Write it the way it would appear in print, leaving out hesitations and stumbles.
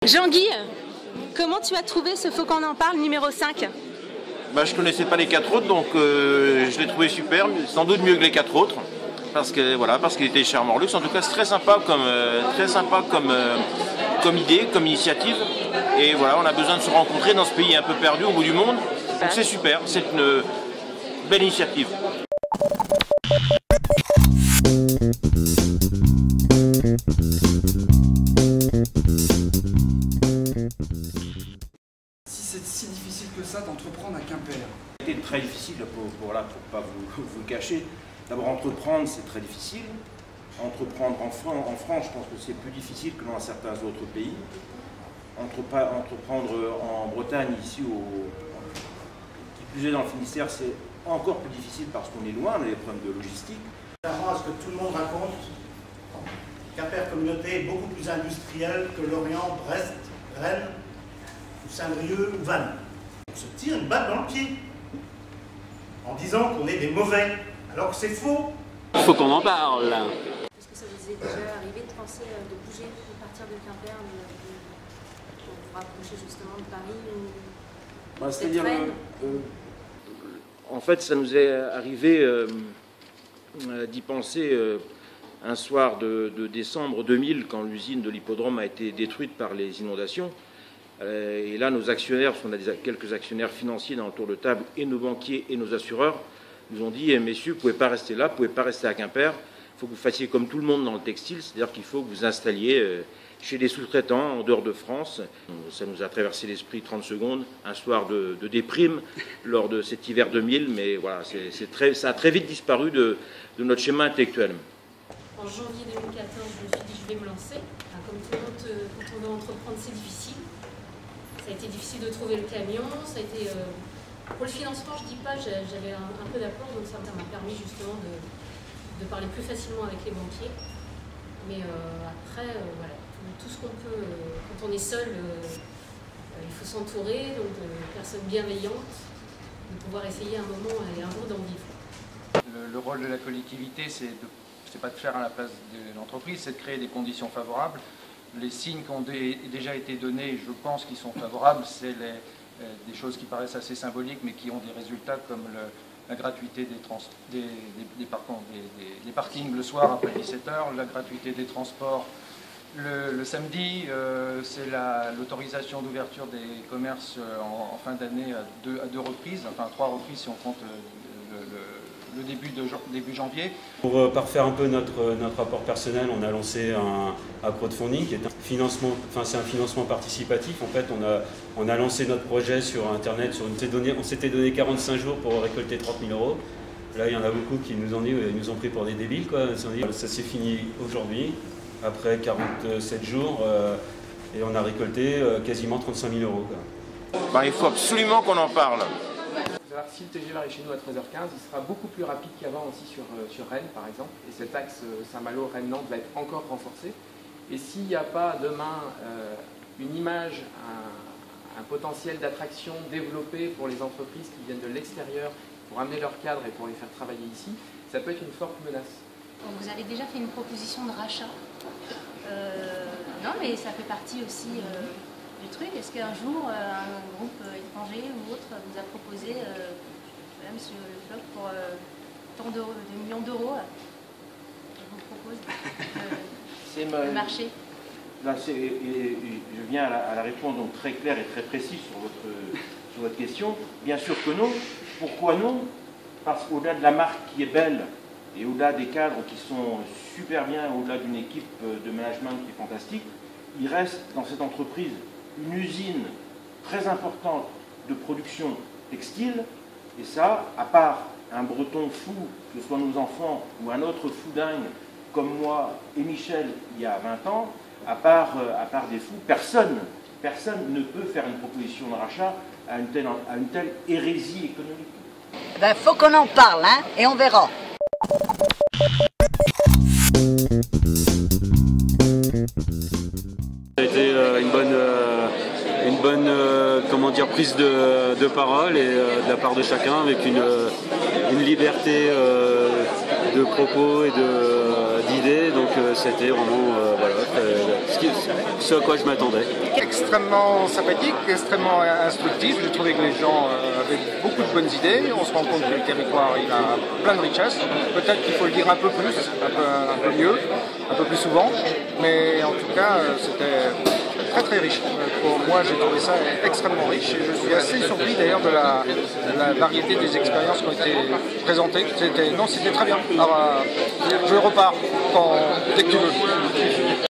Jean-Guy, comment tu as trouvé ce Faut qu'on en parle numéro 5? Je ne connaissais pas les 4 autres, donc je l'ai trouvé super, sans doute mieux que les 4 autres, parce qu'il était chez Armor Luxe. En tout cas, c'est très sympa comme idée, comme initiative. Et voilà, on a besoin de se rencontrer dans ce pays un peu perdu au bout du monde. Donc c'est super, c'est une belle initiative. Si c'est si difficile que ça d'entreprendre à Quimper. C'était très difficile, pour pas vous le cacher. D'abord, entreprendre, c'est très difficile. Entreprendre en France, je pense que c'est plus difficile que dans certains autres pays. Entreprendre en Bretagne, ici, qui plus est dans le Finistère, c'est encore plus difficile parce qu'on est loin, on a des problèmes de logistique. Contrairement à ce que tout le monde raconte, Quimper Communauté est beaucoup plus industriel que Lorient, Brest, Rennes, ou Saint-Brieuc ou Vannes. On se tire une balle dans le pied en disant qu'on est des mauvais, alors que c'est faux. Il faut qu'on en parle. Est-ce que ça vous est déjà arrivé de penser de bouger, de partir de Quimper, pour vous rapprocher justement de Paris C'est-à-dire, en fait, ça nous est arrivé d'y penser un soir de décembre 2000, quand l'usine de l'hippodrome a été détruite par les inondations. Et là, nos actionnaires, on a quelques actionnaires financiers dans le tour de table, et nos banquiers et nos assureurs, nous ont dit messieurs, vous ne pouvez pas rester là, vous ne pouvez pas rester à Quimper, il faut que vous fassiez comme tout le monde dans le textile, c'est-à-dire qu'il faut que vous installiez chez des sous-traitants en dehors de France. Ça nous a traversé l'esprit 30 secondes, un soir de déprime lors de cet hiver 2000, mais voilà, ça a très vite disparu de notre schéma intellectuel. En janvier 2014, je me suis dit je vais me lancer. Comme tout le monde, quand on veut entreprendre, c'est difficile. Ça a été difficile de trouver le camion, ça a été... Pour le financement, je ne dis pas, j'avais un peu d'apport, donc ça m'a permis justement de parler plus facilement avec les banquiers. Mais après, voilà, tout ce qu'on peut, quand on est seul, il faut s'entourer donc de personnes bienveillantes, de pouvoir essayer un moment et un jour d'en vivre. Le rôle de la collectivité, c'est pas de faire à la place de l'entreprise, c'est de créer des conditions favorables. Les signes qui ont déjà été donnés, je pense qu'ils sont favorables, c'est des choses qui paraissent assez symboliques, mais qui ont des résultats comme la gratuité des parkings le soir après 17h, la gratuité des transports le samedi, c'est l'autorisation d'ouverture des commerces en fin d'année à deux reprises, enfin 3 reprises si on compte le début janvier. Pour parfaire un peu notre rapport personnel, on a lancé un crowdfunding qui est c'est un financement participatif. En fait, on a lancé notre projet sur Internet, on s'était donné 45 jours pour récolter 30 000 €. Là, il y en a beaucoup qui nous ont pris pour des débiles, quoi. Ça s'est fini aujourd'hui, après 47 jours, et on a récolté quasiment 35 000 €. Il faut absolument qu'on en parle. Si le TGV arrive chez nous à 13h15, il sera beaucoup plus rapide qu'avant aussi sur Rennes par exemple, et cet axe Saint-Malo-Rennes-Nantes va être encore renforcé. Et s'il n'y a pas demain une image, un potentiel d'attraction développé pour les entreprises qui viennent de l'extérieur pour amener leur cadre et pour les faire travailler ici, ça peut être une forte menace. Donc vous avez déjà fait une proposition de rachat. Non, mais ça fait partie aussi du truc. Est-ce qu'un jour, un groupe étranger ou autre vous a proposé, monsieur Le Floch, pour tant de millions d'euros, je vous propose le marché? Là, je viens à la réponse donc très claire et très précise sur votre question. Bien sûr que non. Pourquoi non? Parce qu'au-delà de la marque qui est belle, et au-delà des cadres qui sont super bien, au-delà d'une équipe de management qui est fantastique, il reste dans cette entreprise une usine très importante de production textile. Et ça, à part un breton fou, que ce soit nos enfants, ou un autre fou dingue, comme moi et Michel, il y a 20 ans, à part des fous, personne ne peut faire une proposition de rachat à une telle hérésie économique. Faut qu'on en parle, hein, et on verra. Ça a été une bonne comment dire, prise de parole et de la part de chacun, avec une liberté de propos et d'idées. Donc c'était vraiment voilà, ce à quoi je m'attendais. extrêmement sympathique, extrêmement instructif. J'ai trouvé que les gens avaient beaucoup de bonnes idées. On se rend compte que le territoire il a plein de richesses. Peut-être qu'il faut le dire un peu plus, un peu mieux, un peu plus souvent. Mais en tout cas, c'était très très riche. Pour moi, j'ai trouvé ça extrêmement riche. Et je suis assez surpris d'ailleurs de la variété des expériences qui ont été présentées. C'était très bien. Alors, je repars dès que tu veux.